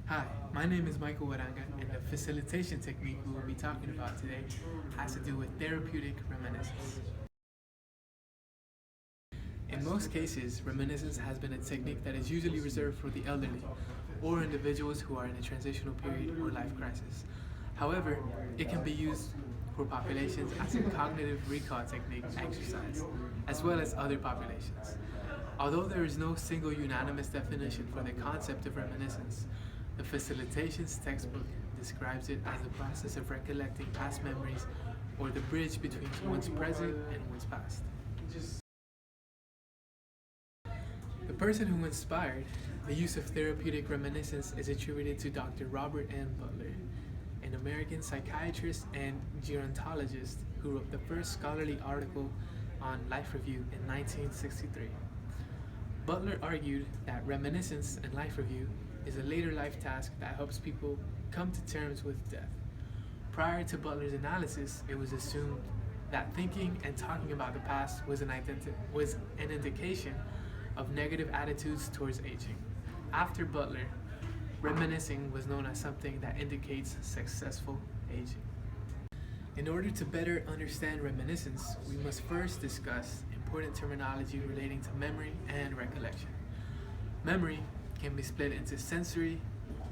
Hi, my name is Michael Waranga, and the facilitation technique we will be talking about today has to do with therapeutic reminiscence. In most cases, reminiscence has been a technique that is usually reserved for the elderly or individuals who are in a transitional period or life crisis. However, it can be used for populations as a cognitive recall technique exercise, as well as other populations. Although there is no single unanimous definition for the concept of reminiscence, the Facilitations textbook describes it as the process of recollecting past memories or the bridge between one's present and one's past. The person who inspired the use of therapeutic reminiscence is attributed to Dr. Robert N. Butler, an American psychiatrist and gerontologist who wrote the first scholarly article on Life Review in 1963. Butler argued that reminiscence and life review is a later life task that helps people come to terms with death. Prior to Butler's analysis, it was assumed that thinking and talking about the past was an indication of negative attitudes towards aging. After Butler, reminiscing was known as something that indicates successful aging. In order to better understand reminiscence, we must first discuss important terminology relating to memory and recollection. Memory can be split into sensory,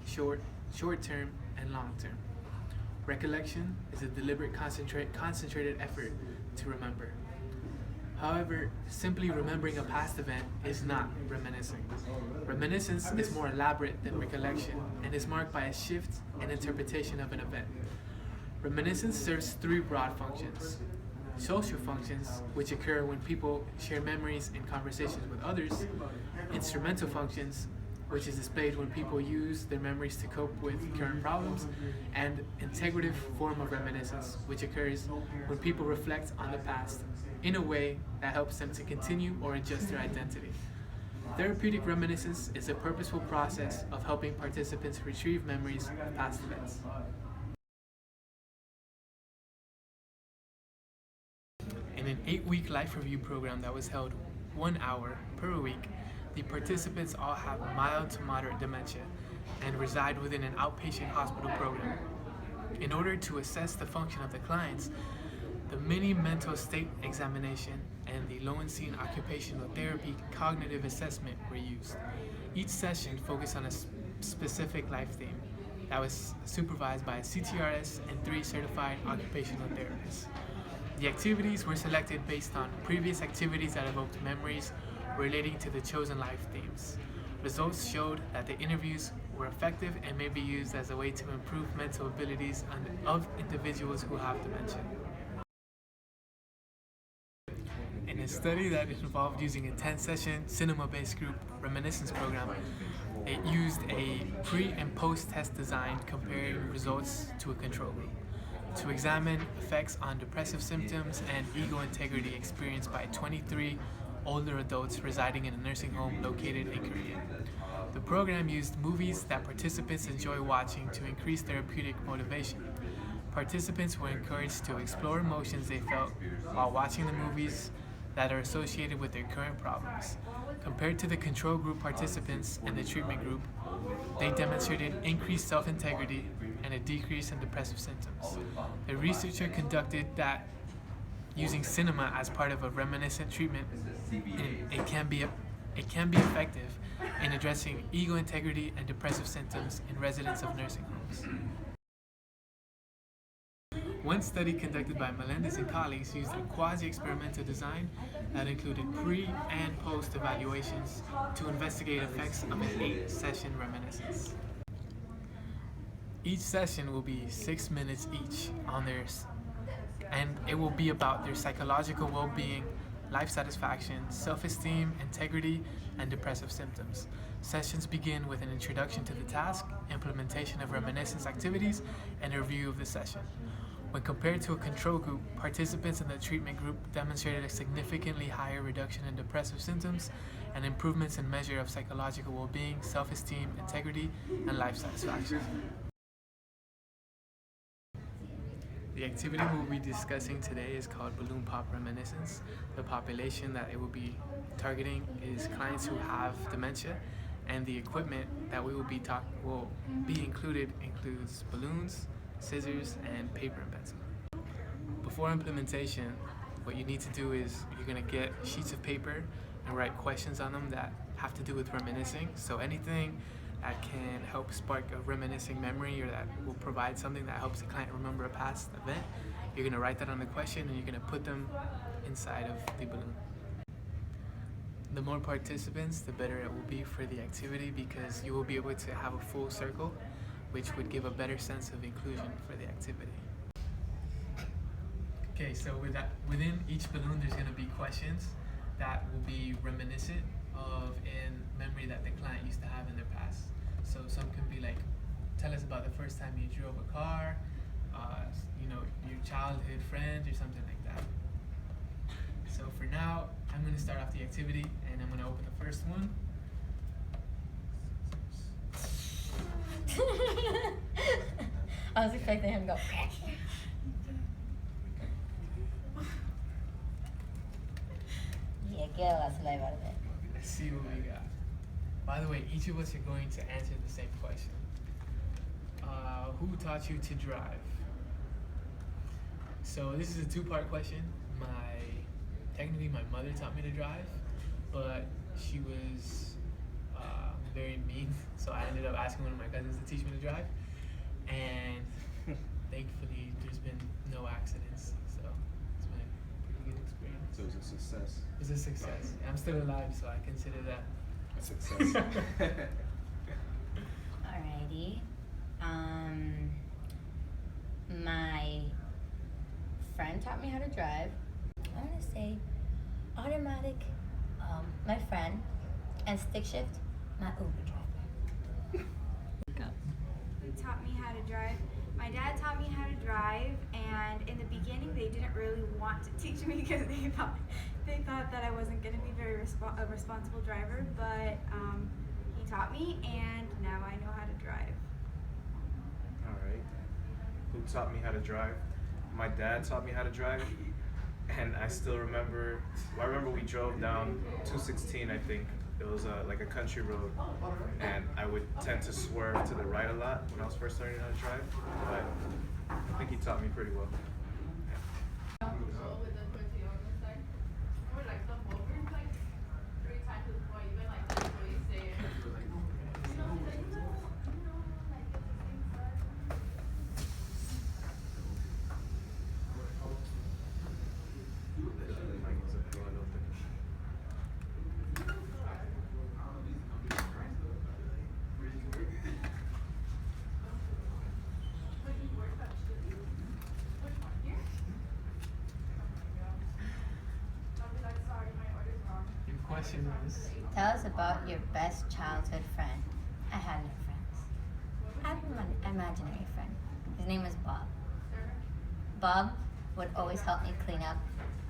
short-term, and long-term. Recollection is a deliberate concentrated effort to remember. However, simply remembering a past event is not reminiscing. Reminiscence is more elaborate than recollection and is marked by a shift in interpretation of an event. Reminiscence serves three broad functions. Social functions, which occur when people share memories in conversations with others. Instrumental functions, which is displayed when people use their memories to cope with current problems. And integrative form of reminiscence, which occurs when people reflect on the past in a way that helps them to continue or adjust their identity. Therapeutic reminiscence is a purposeful process of helping participants retrieve memories of past events. In an 8-week life review program that was held 1 hour per week, the participants all have mild to moderate dementia and reside within an outpatient hospital program. In order to assess the function of the clients, the mini mental state examination and the Lowenstein occupational therapy cognitive assessment were used. Each session focused on a specific life theme that was supervised by a CTRS and 3 certified occupational therapists. The activities were selected based on previous activities that evoked memories relating to the chosen life themes. Results showed that the interviews were effective and may be used as a way to improve mental abilities of individuals who have dementia. In a study that involved using a 10-session cinema-based group reminiscence program, it used a pre- and post-test design comparing results to a control group to examine effects on depressive symptoms and ego integrity experienced by 23 older adults residing in a nursing home located in Korea. The program used movies that participants enjoy watching to increase therapeutic motivation. Participants were encouraged to explore emotions they felt while watching the movies that are associated with their current problems. Compared to the control group participants and the treatment group, they demonstrated increased self-integrity and a decrease in depressive symptoms. The researcher conducted that using cinema as part of a reminiscent treatment, it can be effective in addressing ego integrity and depressive symptoms in residents of nursing homes. One study conducted by Melendez and colleagues used a quasi-experimental design that included pre- and post-evaluations to investigate effects of an 8-session reminiscence. Each session will be 6 minutes each on theirs, and it will be about their psychological well-being, life satisfaction, self-esteem, integrity, and depressive symptoms. Sessions begin with an introduction to the task, implementation of reminiscence activities, and a review of the session. When compared to a control group, participants in the treatment group demonstrated a significantly higher reduction in depressive symptoms and improvements in measure of psychological well-being, self-esteem, integrity, and life satisfaction. The activity we'll be discussing today is called Balloon Pop Reminiscence. The population that it will be targeting is clients who have dementia And the equipment that will be included includes balloons, scissors, and paper and pencil. Before implementation, what you need to do is you're gonna get sheets of paper and write questions on them that have to do with reminiscing. So anything that can help spark a reminiscing memory or that will provide something that helps the client remember a past event, you're gonna write that on the question and you're gonna put them inside of the balloon. The more participants, the better it will be for the activity because you will be able to have a full circle, which would give a better sense of inclusion for the activity. Okay, so within each balloon, there's going to be questions that will be reminiscent of a memory that the client used to have in their past. So some can be like, tell us about the first time you drove a car, your childhood friends or something like that. So for now, I'm going to start off the activity and I'm going to open the first one. I was expecting him to go. Yeah, get a slave out of it. Let's see what we got. By the way, each of us are going to answer the same question. Who taught you to drive? So this is a two-part question. Technically, my mother taught me to drive, but she was very mean, so I ended up asking one of my cousins to teach me to drive. And thankfully, there's been no accidents, so it's been a pretty good experience. So it was a success. It's a success. I'm still alive, so I consider that A success. Alrighty. My friend taught me how to drive. I want to say automatic, my friend, and stick shift, my Uber driver. Who taught me how to drive? My dad taught me how to drive, and in the beginning they didn't really want to teach me because they thought that I wasn't going to be a responsible driver, but he taught me, and now I know how to drive. All right. Who taught me how to drive? My dad taught me how to drive, and I still remember. I remember we drove down 216. I think it was like a country road, and I would tend to swerve to the right a lot when I was first learning how to drive. But I think he taught me pretty well. question is, Tell us about your best childhood friend. I had no friends. I had an imaginary friend. His name was Bob. Bob would always help me clean up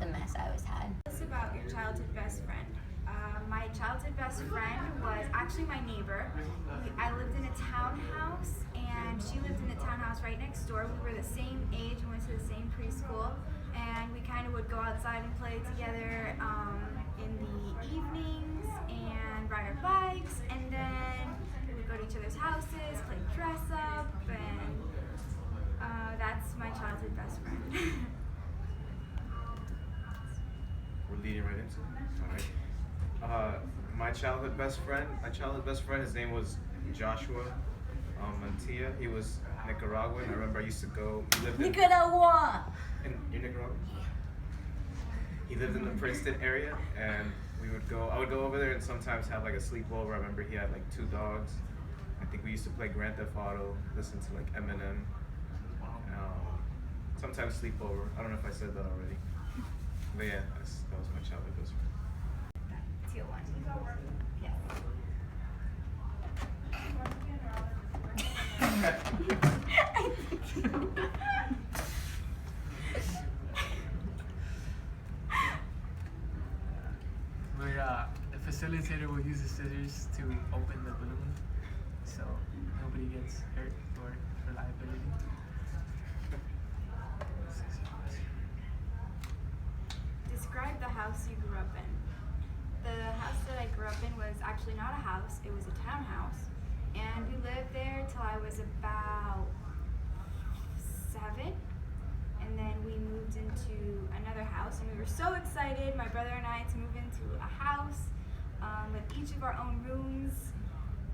the mess I always had. Tell us about your childhood best friend. My childhood best friend was actually my neighbor. I lived in a townhouse, and she lived in the townhouse right next door. We were the same age and went to the same preschool, and we kind of would go outside and play together in the evenings and ride our bikes, and then we would go to each other's houses, play dress up, and that's my childhood best friend. We're leading right into it. All right. My childhood best friend, his name was Joshua Mantilla. He was Nicaraguan. I remember I used to go. He lived in Nicaragua! You're Nicaraguan? He lived in the Princeton area, and I would go over there and sometimes have like a sleepover. I remember he had like 2 dogs. I think we used to play Grand Theft Auto, listen to like Eminem. Sometimes sleepover. I don't know if I said that already. But yeah, that was my childhood best friend. Teal one. The facilitator will use the scissors to open the balloon, so nobody gets hurt or for liability. Describe the house you grew up in. The house that I grew up in was actually actually not a house, it was a townhouse. And we lived there till I was about 7. And then we moved into another house, and we were so excited, my brother and I, to move into a house with each of our own rooms.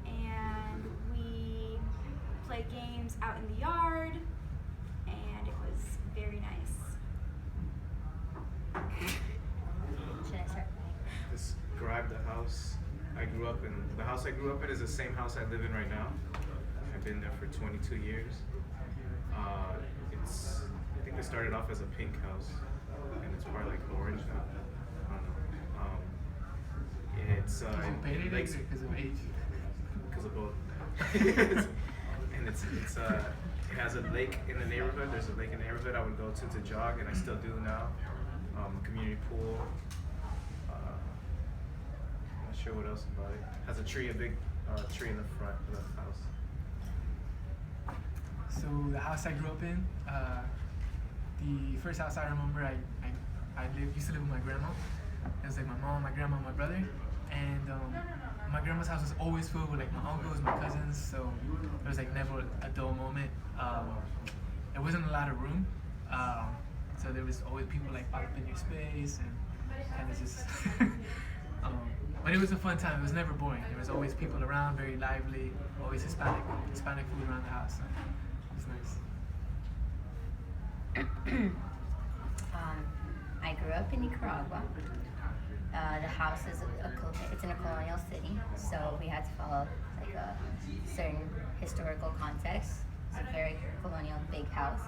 And we played games out in the yard, and it was very nice. Should I start? Describe the house I grew up in. The house I grew up in is the same house I live in right now. I've been there for 22 years. I think it started off as a pink house, and it's probably like orange now. I don't know. It's Because you painted it lakes or because of age? because of both. And it has a lake in the neighborhood. There's a lake in the neighborhood I would go to jog, and I still do now. Community pool. I'm not sure what else about it. Has a big tree in the front of the house. So the house I grew up in, the first house I remember, used to live with my grandma. It was like my mom, my grandma, my brother, and my grandma's house was always filled with like my uncles, my cousins. So there was like never a dull moment. There wasn't a lot of room, so there was always people like all up in your space and kind of just. But it was a fun time. It was never boring. There was always people around, very lively, always Hispanic food around the house. So it was nice. I grew up in Nicaragua. The house is it's in a colonial city, so we had to follow like a certain historical context. It's a very colonial big house.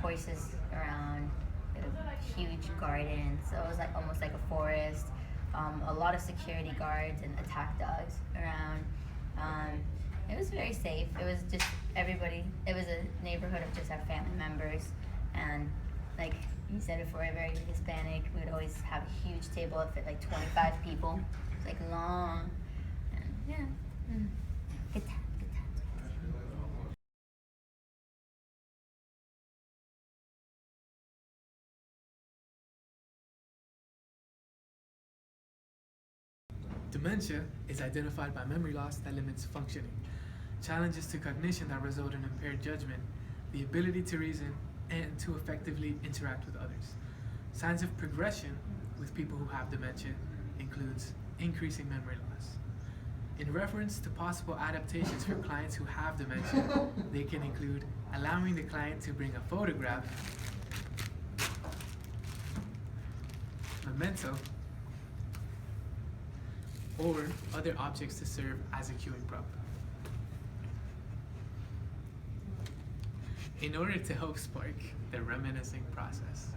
Horses around, a huge garden, so it was like almost like a forest. A lot of security guards and attack dogs around. It was very safe. It was just everybody. It was a neighborhood of just our family members, and like you said before, very Hispanic. We would always have a huge table that fit like 25 people. It was like long, and yeah, good time. Dementia is identified by memory loss that limits functioning, challenges to cognition that result in impaired judgment, the ability to reason, and to effectively interact with others. Signs of progression with people who have dementia includes increasing memory loss. In reference to possible adaptations for clients who have dementia, they can include allowing the client to bring a photograph, memento, or other objects to serve as a cueing prop. In order to help spark the reminiscing process.